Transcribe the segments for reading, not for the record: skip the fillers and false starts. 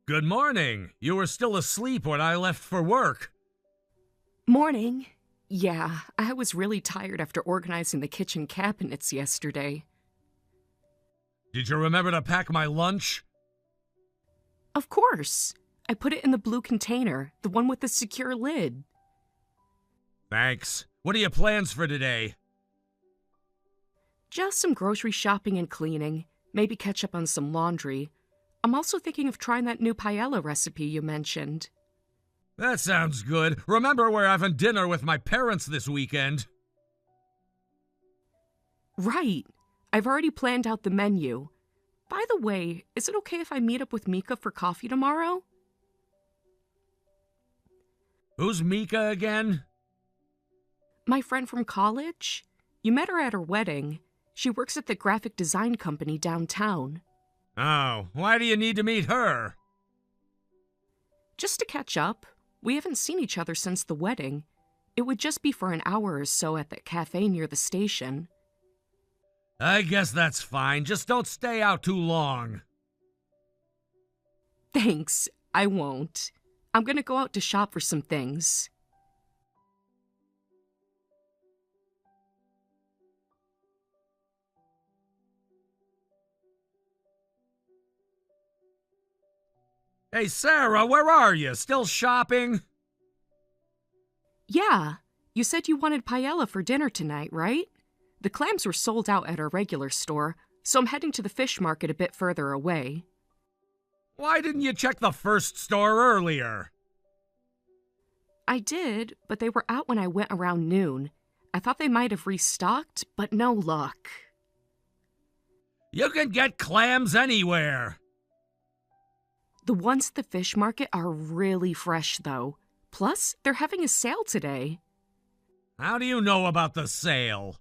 Good morning. You were still asleep when I left for work. Morning. Yeah, I was really tired after organizing the kitchen cabinets yesterday. Did you remember to pack my lunch? Of course. I put it in the blue container, the one with the secure lid. Thanks. What are your plans for today? Just some grocery shopping and cleaning, maybe catch up on some laundry. I'm also thinking of trying that new paella recipe you mentioned. That sounds good. Remember, we're having dinner with my parents this weekend. Right. I've already planned out the menu. By the way, is it okay if I meet up with Mika for coffee tomorrow? Who's Mika again? My friend from college. You met her at her wedding. She works at the graphic design company downtown. Oh, why do you need to meet her? Just to catch up. We haven't seen each other since the wedding. It would just be for an hour or so at that cafe near the station. I guess that's fine. Just don't stay out too long. Thanks, I won't. I'm gonna go out to shop for some things. Hey, Sarah, where are you? Still shopping? Yeah, you said you wanted paella for dinner tonight, right? The clams were sold out at our regular store, so I'm heading to the fish market a bit further away. Why didn't you check the first store earlier? I did, but they were out when I went around noon. I thought they might have restocked, but no luck. You can get clams anywhere. The ones at the fish market are really fresh, though. Plus, they're having a sale today. How do you know about the sale?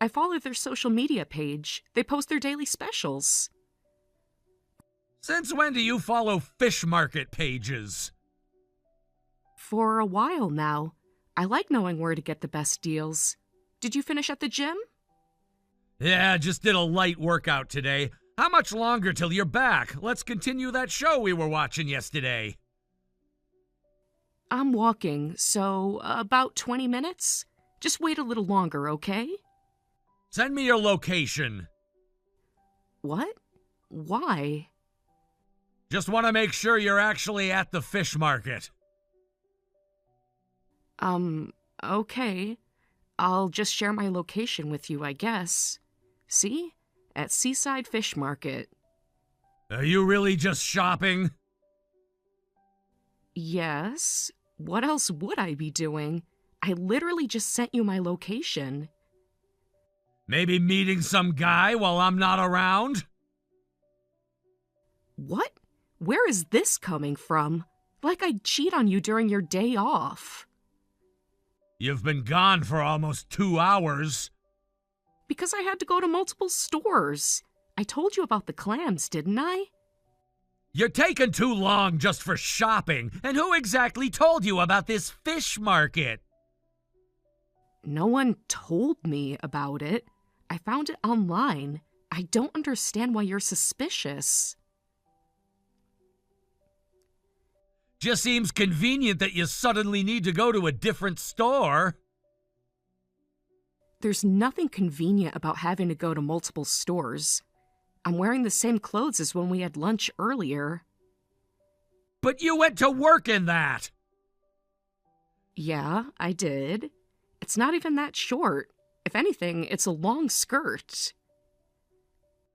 I follow their social media page. They post their daily specials. Since when do you follow fish market pages? For a while now. I like knowing where to get the best deals. Did you finish at the gym? Yeah, just did a light workout today. How much longer till you're back? Let's continue that show we were watching yesterday. I'm walking, so about 20 minutes? Just wait a little longer, okay? Send me your location. What? Why? Just want to make sure you're actually at the fish market. Okay. I'll just share my location with you, I guess. See? At Seaside Fish Market. Are you really just shopping? Yes. What else would I be doing? I literally just sent you my location. Maybe meeting some guy while I'm not around? What? Where is this coming from? Like I'd cheat on you during your day off. You've been gone for almost 2 hours. Because I had to go to multiple stores. I told you about the clams, didn't I? You're taking too long just for shopping. And who exactly told you about this fish market? No one told me about it. I found it online. I don't understand why you're suspicious. Just seems convenient that you suddenly need to go to a different store. There's nothing convenient about having to go to multiple stores. I'm wearing the same clothes as when we had lunch earlier. But you went to work in that! Yeah, I did. It's not even that short. If anything, it's a long skirt.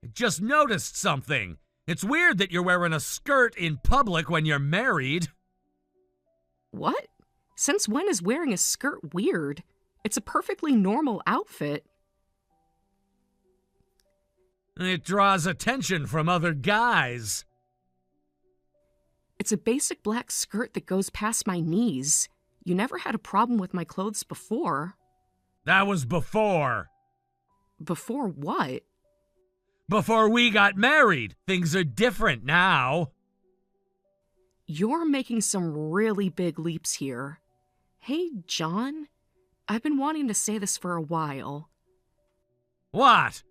I just noticed something. It's weird that you're wearing a skirt in public when you're married. What? Since when is wearing a skirt weird? It's a perfectly normal outfit. It draws attention from other guys. It's a basic black skirt that goes past my knees. You never had a problem with my clothes before. That was before. Before what? Before we got married. Things are different now. You're making some really big leaps here. Hey, John, I've been wanting to say this for a while. What?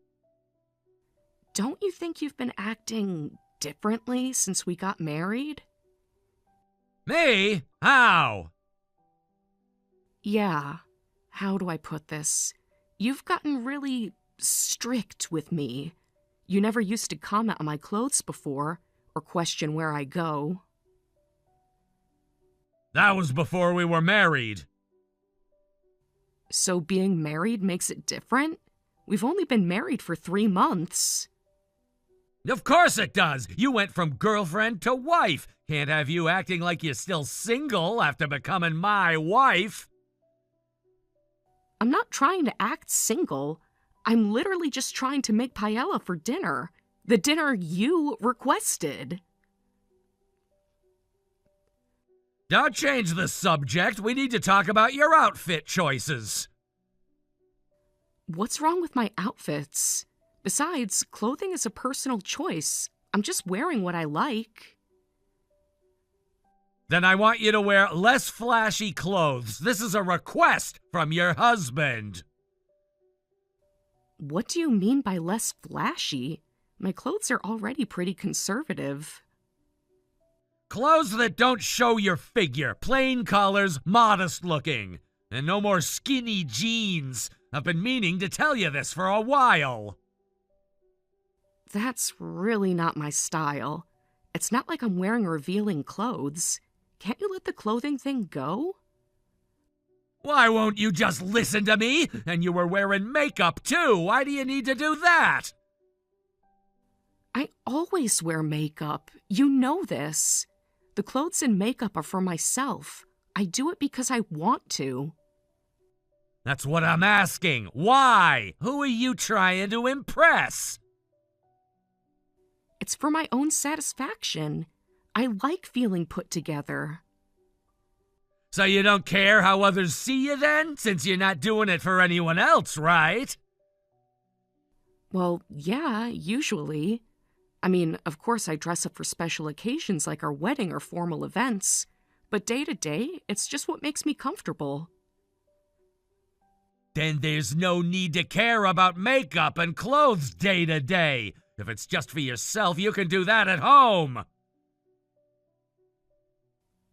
Don't you think you've been acting differently since we got married? Me? How? Yeah, how do I put this? You've gotten really strict with me. You never used to comment on my clothes before, or question where I go. That was before we were married. So being married makes it different? We've only been married for 3 months. Of course it does. You went from girlfriend to wife. Can't have you acting like you're still single after becoming my wife. I'm not trying to act single. I'm literally just trying to make paella for dinner. The dinner you requested. Don't change the subject. We need to talk about your outfit choices. What's wrong with my outfits? Besides, clothing is a personal choice. I'm just wearing what I like. Then I want you to wear less flashy clothes. This is a request from your husband. What do you mean by less flashy? My clothes are already pretty conservative. Clothes that don't show your figure. Plain colors, modest looking. And no more skinny jeans. I've been meaning to tell you this for a while. That's really not my style. It's not like I'm wearing revealing clothes. Can't you let the clothing thing go? Why won't you just listen to me? And you were wearing makeup too. Why do you need to do that? I always wear makeup. You know this. The clothes and makeup are for myself. I do it because I want to. That's what I'm asking. Why? Who are you trying to impress? It's for my own satisfaction. I like feeling put together. So you don't care how others see you then? Since you're not doing it for anyone else, right? Well, yeah, usually. I mean, of course I dress up for special occasions like our wedding or formal events, but day to day, it's just what makes me comfortable. Then there's no need to care about makeup and clothes day to day. If it's just for yourself, you can do that at home.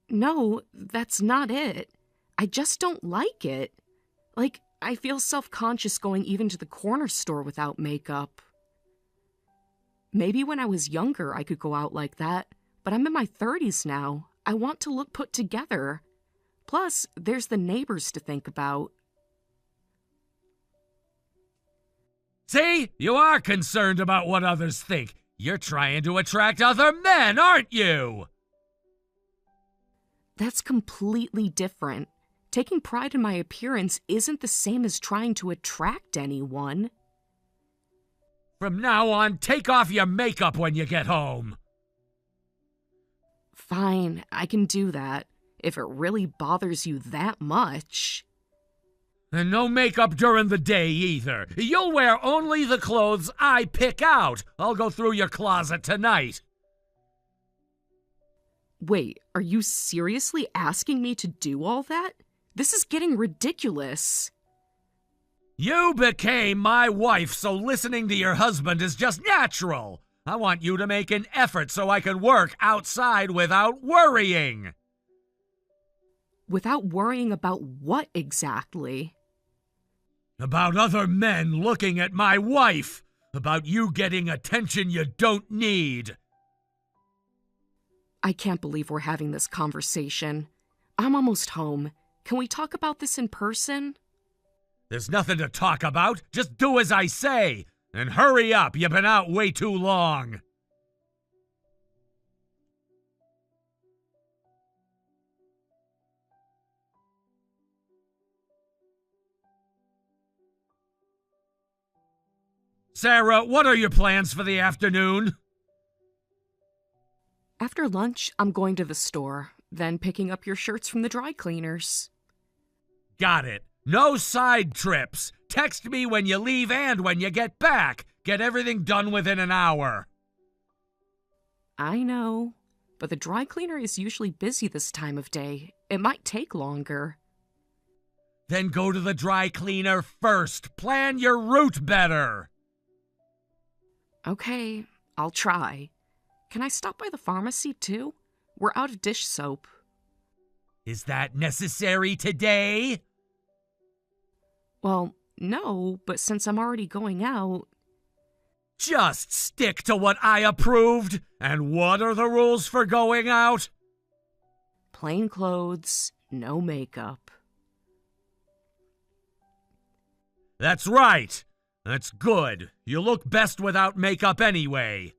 No, that's not it. I just don't like it. Like, I feel self-conscious going even to the corner store without makeup. Maybe when I was younger I could go out like that, but I'm in my 30s now. I want to look put together. Plus, there's the neighbors to think about. See? You are concerned about what others think. You're trying to attract other men, aren't you? That's completely different. Taking pride in my appearance isn't the same as trying to attract anyone. From now on, take off your makeup when you get home. Fine, I can do that, if it really bothers you that much. And no makeup during the day either. You'll wear only the clothes I pick out. I'll go through your closet tonight. Wait, are you seriously asking me to do all that? This is getting ridiculous. You became my wife, so listening to your husband is just natural. I want you to make an effort so I can work outside without worrying. Without worrying about what exactly? About other men looking at my wife. About you getting attention you don't need. I can't believe we're having this conversation. I'm almost home. Can we talk about this in person? There's nothing to talk about. Just do as I say. And hurry up. You've been out way too long. Sarah, what are your plans for the afternoon? After lunch, I'm going to the store, then picking up your shirts from the dry cleaners. Got it. No side trips. Text me when you leave and when you get back. Get everything done within an hour. I know, but the dry cleaner is usually busy this time of day. It might take longer. Then go to the dry cleaner first. Plan your route better. Okay, I'll try. Can I stop by the pharmacy too? We're out of dish soap. Is that necessary today? Well, no, but since I'm already going out... Just stick to what I approved. And what are the rules for going out? Plain clothes, no makeup. That's right. That's good. You look best without makeup anyway.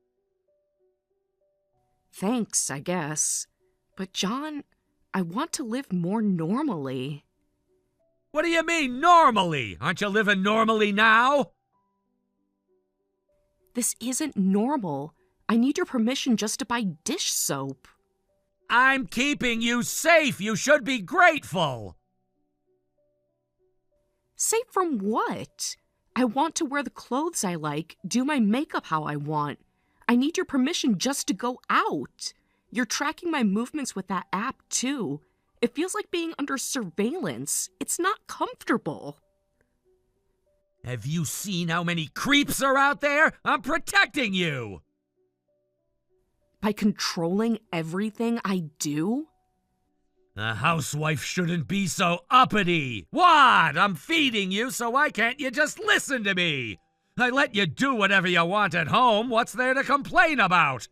Thanks, I guess. But John, I want to live more normally. What do you mean, normally? Aren't you living normally now? This isn't normal. I need your permission just to buy dish soap. I'm keeping you safe. You should be grateful. Safe from what? I want to wear the clothes I like, do my makeup how I want. I need your permission just to go out. You're tracking my movements with that app, too. It feels like being under surveillance. It's not comfortable. Have you seen how many creeps are out there? I'm protecting you. By controlling everything I do? A housewife shouldn't be so uppity. What? I'm feeding you, so why can't you just listen to me? I let you do whatever you want at home. What's there to complain about?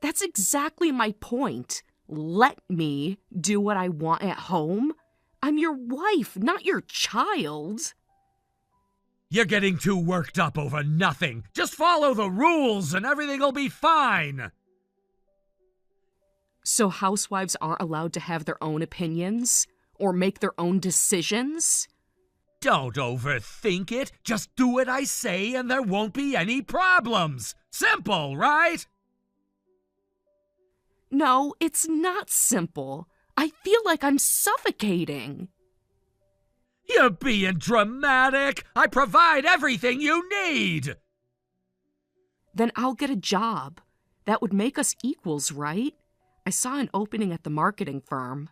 That's exactly my point. Let me do what I want at home. I'm your wife, not your child. You're getting too worked up over nothing. Just follow the rules and everything'll be fine. So housewives aren't allowed to have their own opinions or make their own decisions? Don't overthink it. Just do what I say and there won't be any problems. Simple, right? No, it's not simple. I feel like I'm suffocating. You're being dramatic. I provide everything you need. Then I'll get a job. That would make us equals, right? I saw an opening at the marketing firm.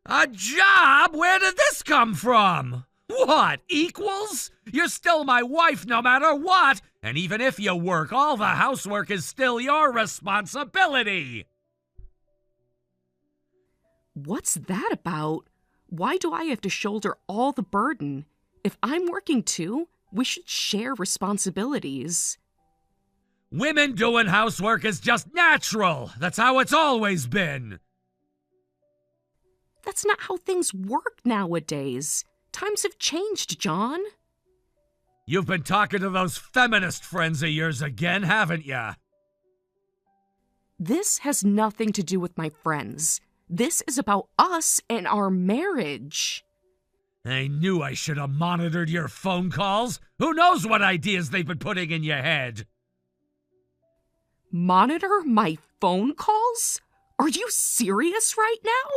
A job? Where did this come from? What, equals? You're still my wife no matter what, and even if you work, all the housework is still your responsibility. What's that about? Why do I have to shoulder all the burden? If I'm working too, we should share responsibilities. Women doing housework is just natural. That's how it's always been. That's not how things work nowadays. Times have changed, John. You've been talking to those feminist friends of yours again, haven't ya? This has nothing to do with my friends. This is about us and our marriage. I knew I should have monitored your phone calls. Who knows what ideas they've been putting in your head? Monitor my phone calls? Are you serious right now?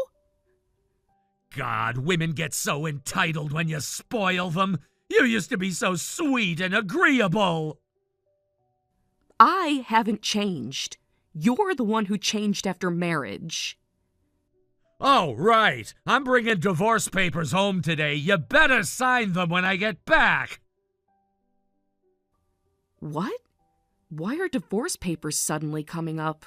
God, women get so entitled when you spoil them. You used to be so sweet and agreeable. I haven't changed. You're the one who changed after marriage. Oh, right. I'm bringing divorce papers home today. You better sign them when I get back. What? Why are divorce papers suddenly coming up?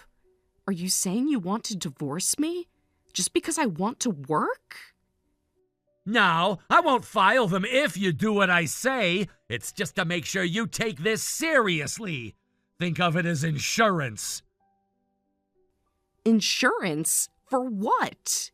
Are you saying you want to divorce me? Just because I want to work? No, I won't file them if you do what I say. It's just to make sure you take this seriously. Think of it as insurance. Insurance? For what?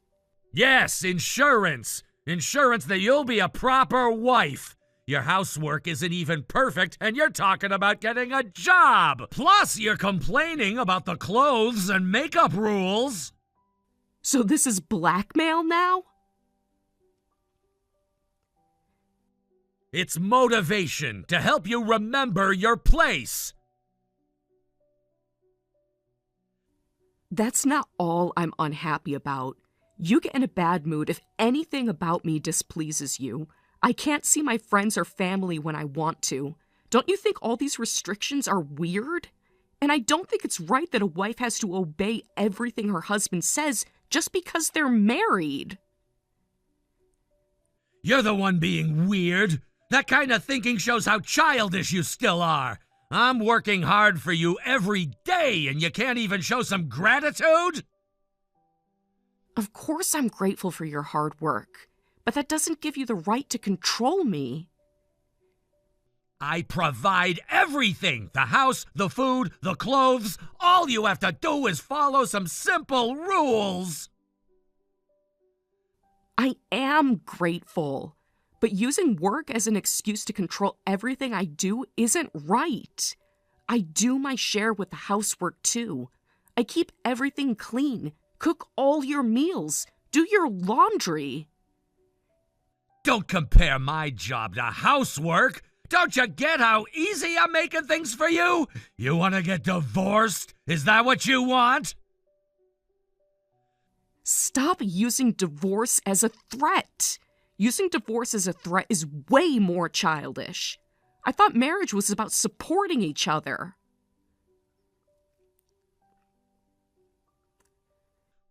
Yes, insurance. Insurance that you'll be a proper wife. Your housework isn't even perfect, and you're talking about getting a job. Plus, you're complaining about the clothes and makeup rules. So this is blackmail now? It's motivation to help you remember your place. That's not all I'm unhappy about. You get in a bad mood if anything about me displeases you. I can't see my friends or family when I want to. Don't you think all these restrictions are weird? And I don't think it's right that a wife has to obey everything her husband says just because they're married. You're the one being weird. That kind of thinking shows how childish you still are. I'm working hard for you every day, and you can't even show some gratitude? Of course I'm grateful for your hard work, but that doesn't give you the right to control me. I provide everything. The house, the food, the clothes. All you have to do is follow some simple rules. I am grateful, but using work as an excuse to control everything I do isn't right. I do my share with the housework too. I keep everything clean, cook all your meals, do your laundry. Don't compare my job to housework. Don't you get how easy I'm making things for you? You want to get divorced? Is that what you want? Stop using divorce as a threat. Using divorce as a threat is way more childish. I thought marriage was about supporting each other.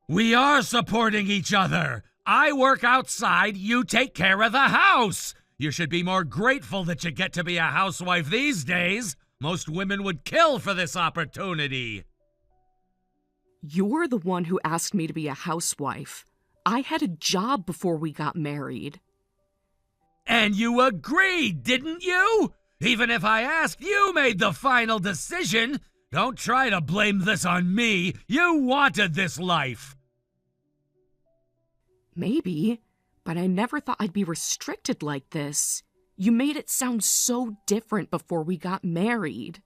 We are supporting each other. I work outside, you take care of the house. You should be more grateful that you get to be a housewife these days. Most women would kill for this opportunity. You're the one who asked me to be a housewife. I had a job before we got married. And you agreed, didn't you? Even if I asked, you made the final decision. Don't try to blame this on me. You wanted this life. Maybe, but I never thought I'd be restricted like this. You made it sound so different before we got married.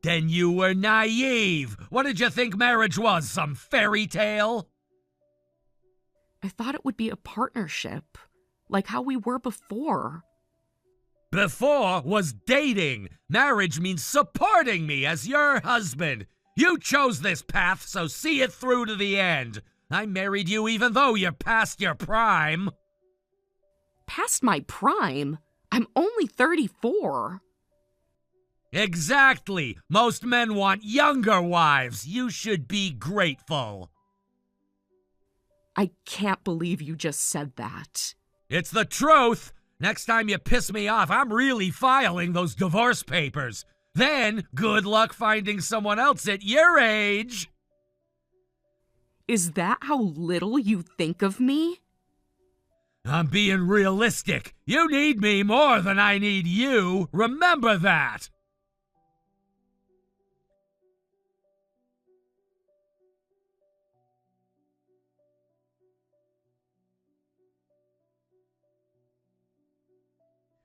Then you were naive. What did you think marriage was, some fairy tale? I thought it would be a partnership, like how we were before. Before was dating. Marriage means supporting me as your husband. You chose this path, so see it through to the end. I married you even though you're past your prime. Past my prime? I'm only 34. Exactly. Most men want younger wives. You should be grateful. I can't believe you just said that. It's the truth. Next time you piss me off, I'm really filing those divorce papers. Then, good luck finding someone else at your age. Is that how little you think of me? I'm being realistic. You need me more than I need you. Remember that.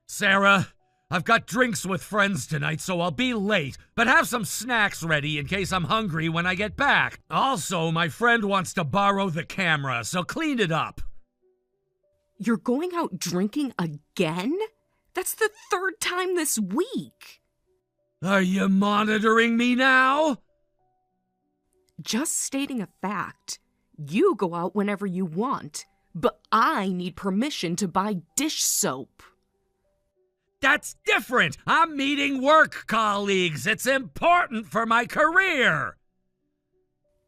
Sarah, I've got drinks with friends tonight, so I'll be late, but have some snacks ready in case I'm hungry when I get back. Also, my friend wants to borrow the camera, so clean it up. You're going out drinking again? That's the third time this week. Are you monitoring me now? Just stating a fact. You go out whenever you want, but I need permission to buy dish soap. That's different. I'm meeting work colleagues. It's important for my career.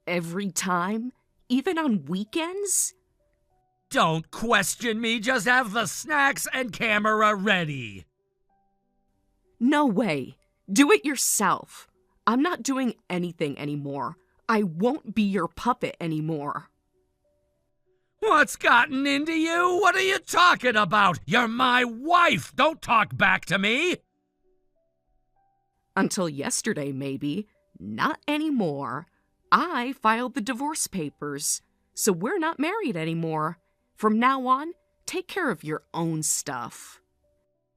Every time? Even on weekends? Don't question me. Just have the snacks and camera ready. No way. Do it yourself. I'm not doing anything anymore. I won't be your puppet anymore. What's gotten into you? What are you talking about? You're my wife. Don't talk back to me. Until yesterday, maybe. Not anymore. I filed the divorce papers, so we're not married anymore. From now on, take care of your own stuff.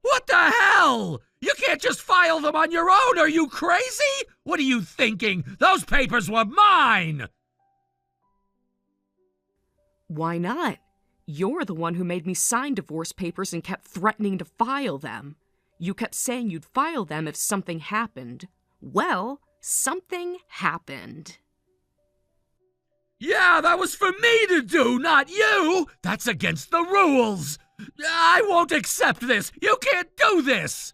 What the hell? You can't just file them on your own. Are you crazy? What are you thinking? Those papers were mine. Why not? You're the one who made me sign divorce papers and kept threatening to file them. You kept saying you'd file them if something happened. Well, something happened. Yeah, that was for me to do, not you. That's against the rules. I won't accept this. You can't do this.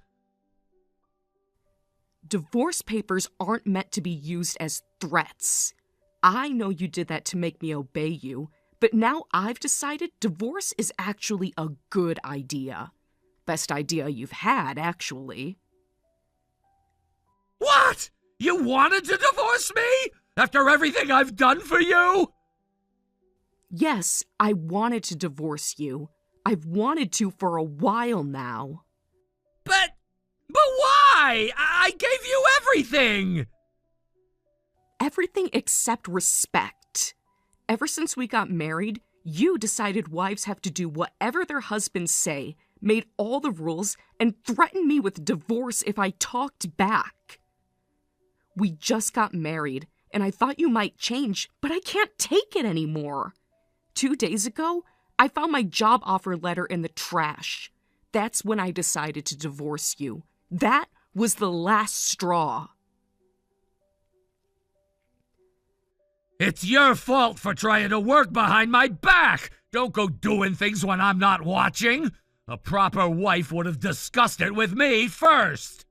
Divorce papers aren't meant to be used as threats. I know you did that to make me obey you. But now I've decided divorce is actually a good idea. Best idea you've had, actually. What? You wanted to divorce me? After everything I've done for you? Yes, I wanted to divorce you. I've wanted to for a while now. But why? I gave you everything! Everything except respect. Ever since we got married, you decided wives have to do whatever their husbands say, made all the rules, and threatened me with divorce if I talked back. We just got married, and I thought you might change, but I can't take it anymore. 2 days ago, I found my job offer letter in the trash. That's when I decided to divorce you. That was the last straw. It's your fault for trying to work behind my back! Don't go doing things when I'm not watching! A proper wife would have discussed it with me first!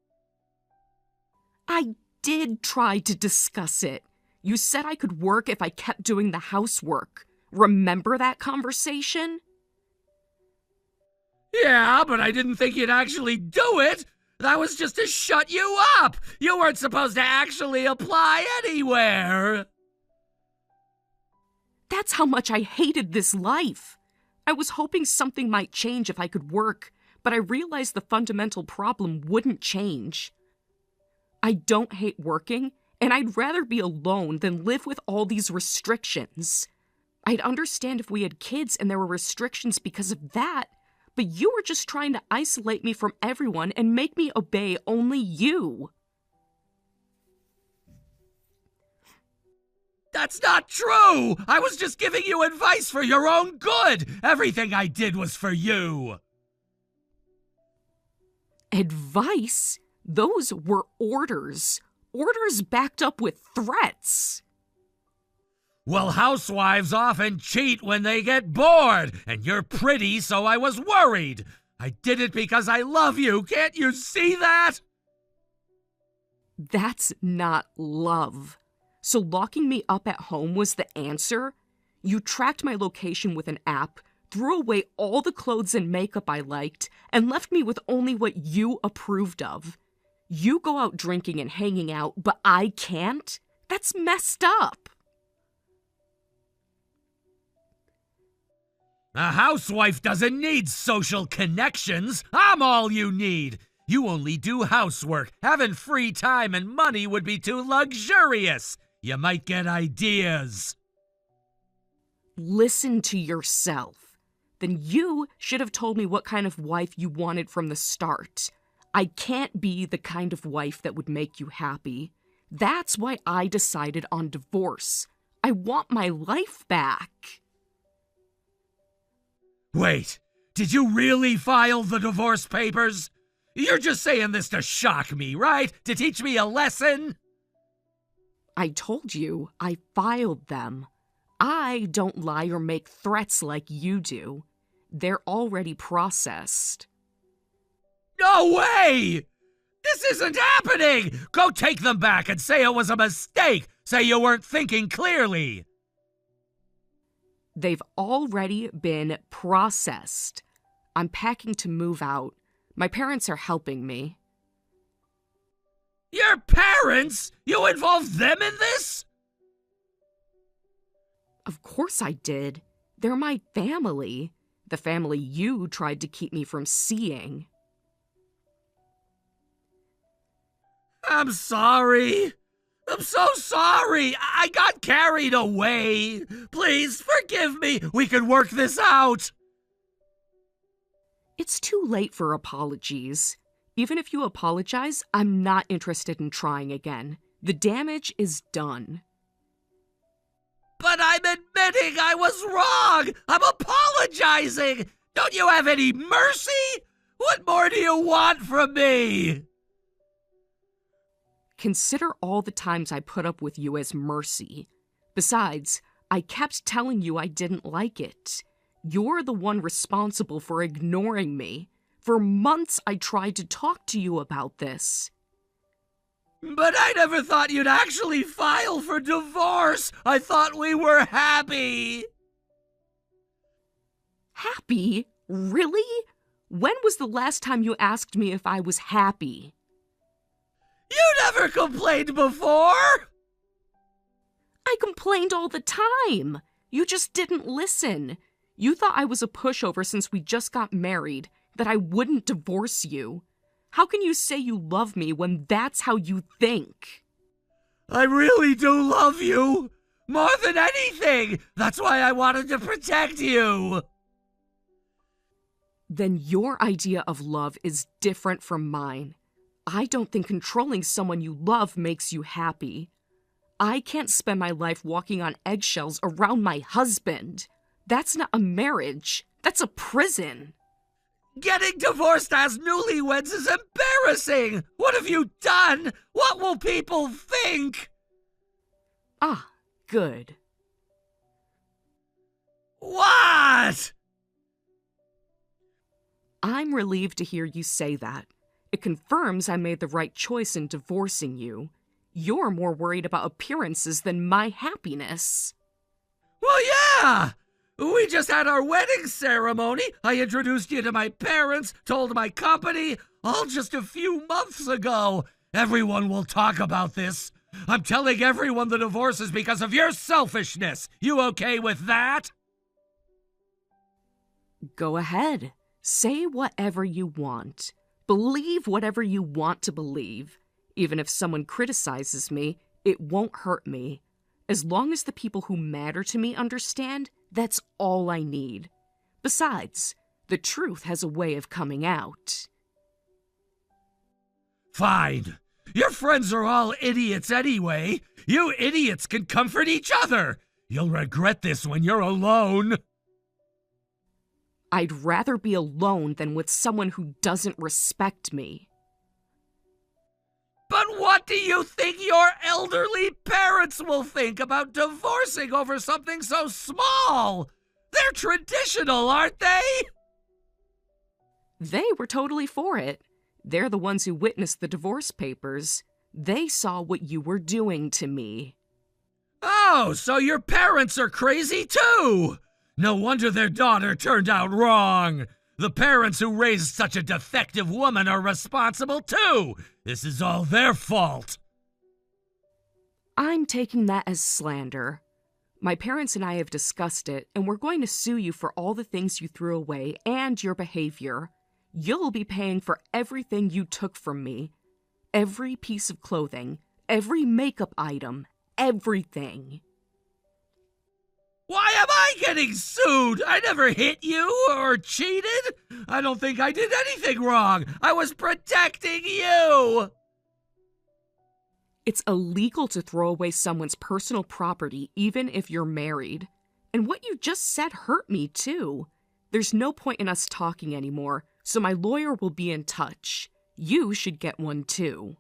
I did try to discuss it. You said I could work if I kept doing the housework. Remember that conversation? Yeah, but I didn't think you'd actually do it! That was just to shut you up! You weren't supposed to actually apply anywhere! That's how much I hated this life. I was hoping something might change if I could work, but I realized the fundamental problem wouldn't change. I don't hate working, and I'd rather be alone than live with all these restrictions. I'd understand if we had kids and there were restrictions because of that, but you were just trying to isolate me from everyone and make me obey only you. That's not true! I was just giving you advice for your own good! Everything I did was for you! Advice? Those were orders. Orders backed up with threats. Well, housewives often cheat when they get bored, and you're pretty, so I was worried. I did it because I love you. Can't you see that? That's not love. So locking me up at home was the answer? You tracked my location with an app, threw away all the clothes and makeup I liked, and left me with only what you approved of. You go out drinking and hanging out, but I can't? That's messed up. A housewife doesn't need social connections. I'm all you need. You only do housework. Having free time and money would be too luxurious. You might get ideas. Listen to yourself. Then you should have told me what kind of wife you wanted from the start. I can't be the kind of wife that would make you happy. That's why I decided on divorce. I want my life back. Wait, did you really file the divorce papers? You're just saying this to shock me, right? To teach me a lesson? I told you, I filed them. I don't lie or make threats like you do. They're already processed. No way! This isn't happening! Go take them back and say it was a mistake! Say you weren't thinking clearly! They've already been processed. I'm packing to move out. My parents are helping me. Your parents? You involved them in this? Of course I did. They're my family. The family you tried to keep me from seeing. I'm sorry. I'm so sorry. I got carried away. Please forgive me. We can work this out. It's too late for apologies. Even if you apologize, I'm not interested in trying again. The damage is done. But I'm admitting I was wrong. I'm apologizing. Don't you have any mercy? What more do you want from me? Consider all the times I put up with you as mercy. Besides, I kept telling you I didn't like it. You're the one responsible for ignoring me. For months I tried to talk to you about this. But I never thought you'd actually file for divorce. I thought we were happy. Happy? Really? When was the last time you asked me if I was happy? You never never complained before? I complained all the time. You just didn't listen. You thought I was a pushover since we just got married, that I wouldn't divorce you. How can you say you love me when that's how you think? I really do love you. More than anything. That's why I wanted to protect you. Then your idea of love is different from mine. I don't think controlling someone you love makes you happy. I can't spend my life walking on eggshells around my husband. That's not a marriage. That's a prison. Getting divorced as newlyweds is embarrassing. What have you done? What will people think? Ah, good. What? I'm relieved to hear you say that. It confirms I made the right choice in divorcing you. You're more worried about appearances than my happiness. Well, yeah! We just had our wedding ceremony. I introduced you to my parents, told my company, all just a few months ago. Everyone will talk about this. I'm telling everyone the divorce is because of your selfishness. You okay with that? Go ahead. Say whatever you want. Believe whatever you want to believe. Even if someone criticizes me, it won't hurt me. As long as the people who matter to me understand, that's all I need. Besides, the truth has a way of coming out. Fine. Your friends are all idiots anyway. You idiots can comfort each other. You'll regret this when you're alone. I'd rather be alone than with someone who doesn't respect me. But what do you think your elderly parents will think about divorcing over something so small? They're traditional, aren't they? They were totally for it. They're the ones who witnessed the divorce papers. They saw what you were doing to me. Oh, so your parents are crazy too! No wonder their daughter turned out wrong. The parents who raised such a defective woman are responsible too. This is all their fault. I'm taking that as slander. My parents and I have discussed it, and we're going to sue you for all the things you threw away and your behavior. You'll be paying for everything you took from me. Every piece of clothing, every makeup item, everything. Why am I getting sued? I never hit you or cheated. I don't think I did anything wrong. I was protecting you. It's illegal to throw away someone's personal property, even if you're married. And what you just said hurt me, too. There's no point in us talking anymore, so my lawyer will be in touch. You should get one, too.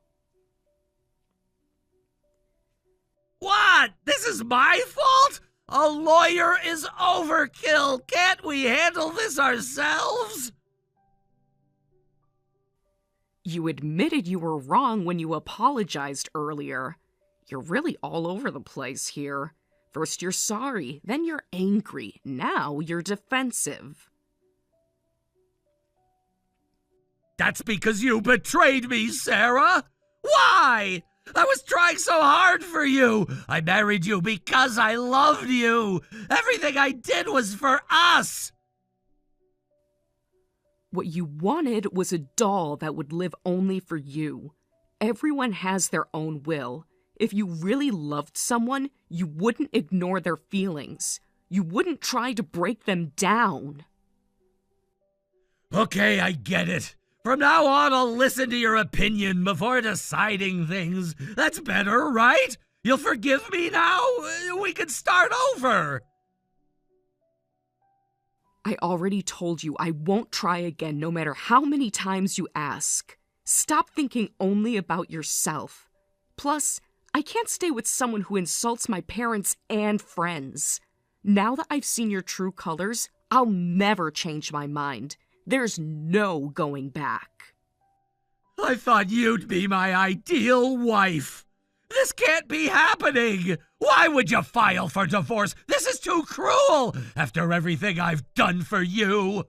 What? This is my fault? A lawyer is overkill. Can't we handle this ourselves? You admitted you were wrong when you apologized earlier. You're really all over the place here. First you're sorry, then you're angry, now you're defensive. That's because you betrayed me, Sarah. Why? I was trying so hard for you. I married you because I loved you. Everything I did was for us. What you wanted was a doll that would live only for you. Everyone has their own will. If you really loved someone, you wouldn't ignore their feelings. You wouldn't try to break them down. Okay, I get it. From now on, I'll listen to your opinion before deciding things. That's better, right? You'll forgive me now? We can start over. I already told you I won't try again no matter how many times you ask. Stop thinking only about yourself. Plus, I can't stay with someone who insults my parents and friends. Now that I've seen your true colors, I'll never change my mind. There's no going back. I thought you'd be my ideal wife. This can't be happening. Why would you file for divorce? This is too cruel after everything I've done for you.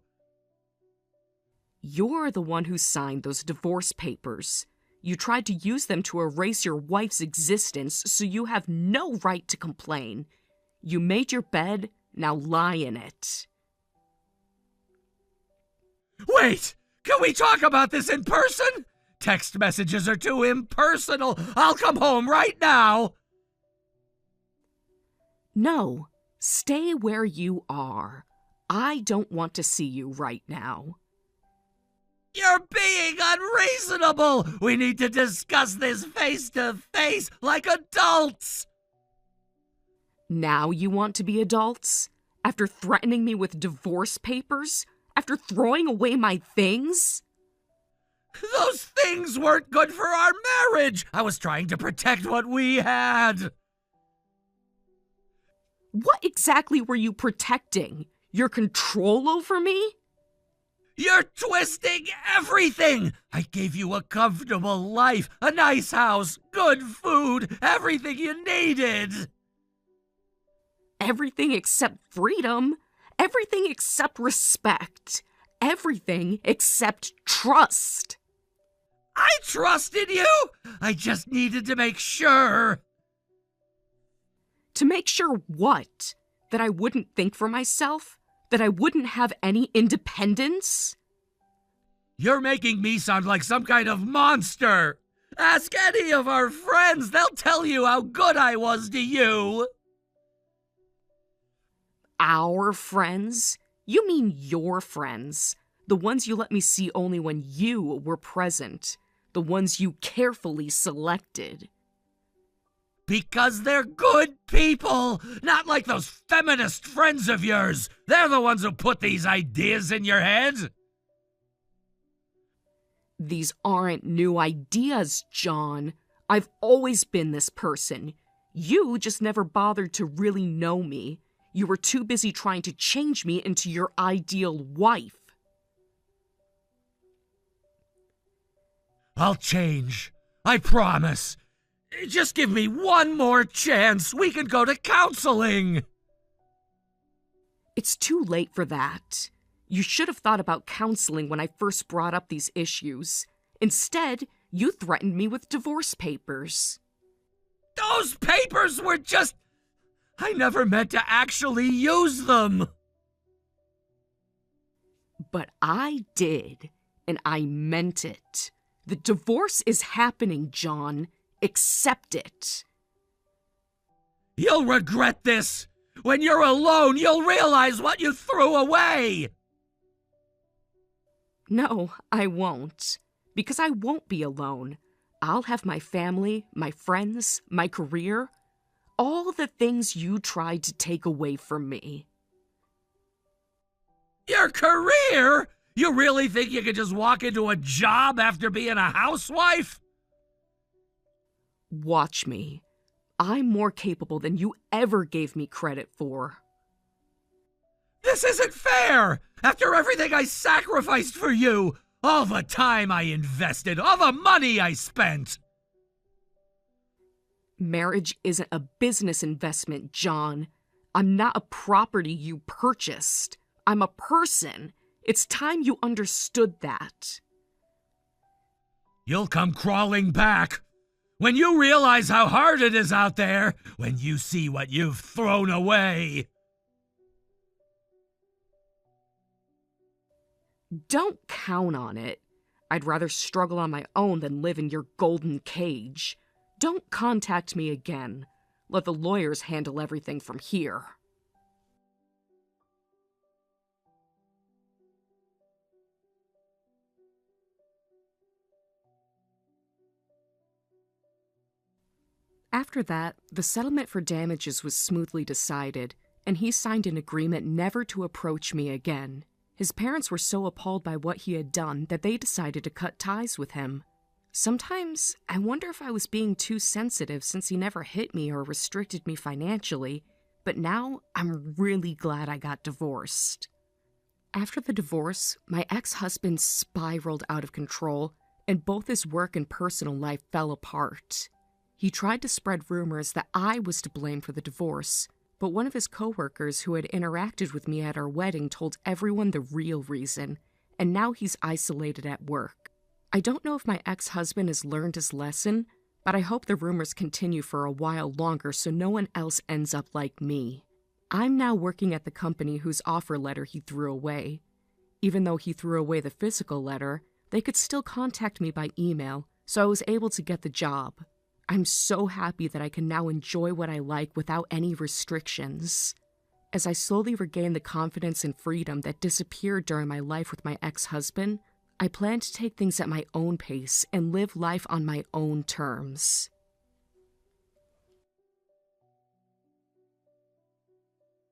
You're the one who signed those divorce papers. You tried to use them to erase your wife's existence, so you have no right to complain. You made your bed, now lie in it. Wait! Can we talk about this in person? Text messages are too impersonal. I'll come home right now. No, stay where you are. I don't want to see you right now. You're being unreasonable! We need to discuss this face to face like adults! Now you want to be adults? After threatening me with divorce papers? After throwing away my things? Those things weren't good for our marriage! I was trying to protect what we had! What exactly were you protecting? Your control over me? You're twisting everything! I gave you a comfortable life, a nice house, good food, everything you needed! Everything except freedom. Everything except respect. Everything except trust. I trusted you! I just needed to make sure. To make sure what? That I wouldn't think for myself? That I wouldn't have any independence? You're making me sound like some kind of monster. Ask any of our friends. They'll tell you how good I was to you. Our friends? You mean your friends. The ones you let me see only when you were present. The ones you carefully selected. Because they're good people, not like those feminist friends of yours. They're the ones who put these ideas in your head. These aren't new ideas, John. I've always been this person. You just never bothered to really know me. You were too busy trying to change me into your ideal wife. I'll change. I promise. Just give me one more chance. We can go to counseling. It's too late for that. You should have thought about counseling when I first brought up these issues. Instead, you threatened me with divorce papers. Those papers were just... I never meant to actually use them. But I did, and I meant it. The divorce is happening, John. Accept it. You'll regret this. When you're alone, you'll realize what you threw away. No, I won't. Because I won't be alone. I'll have my family, my friends, my career. All the things you tried to take away from me. Your career? You really think you could just walk into a job after being a housewife? Watch me. I'm more capable than you ever gave me credit for. This isn't fair! After everything I sacrificed for you, all the time I invested, all the money I spent! Marriage isn't a business investment, John. I'm not a property you purchased. I'm a person. It's time you understood that. You'll come crawling back. When you realize how hard it is out there, when you see what you've thrown away. Don't count on it. I'd rather struggle on my own than live in your golden cage. Don't contact me again. Let the lawyers handle everything from here. After that, the settlement for damages was smoothly decided, and he signed an agreement never to approach me again. His parents were so appalled by what he had done that they decided to cut ties with him. Sometimes, I wonder if I was being too sensitive since he never hit me or restricted me financially, but now I'm really glad I got divorced. After the divorce, my ex-husband spiraled out of control, and both his work and personal life fell apart. He tried to spread rumors that I was to blame for the divorce, but one of his coworkers who had interacted with me at our wedding told everyone the real reason, and now he's isolated at work. I don't know if my ex-husband has learned his lesson, but I hope the rumors continue for a while longer so no one else ends up like me. I'm now working at the company whose offer letter he threw away. Even though he threw away the physical letter, they could still contact me by email, so I was able to get the job. I'm so happy that I can now enjoy what I like without any restrictions. As I slowly regain the confidence and freedom that disappeared during my life with my ex-husband, I plan to take things at my own pace and live life on my own terms.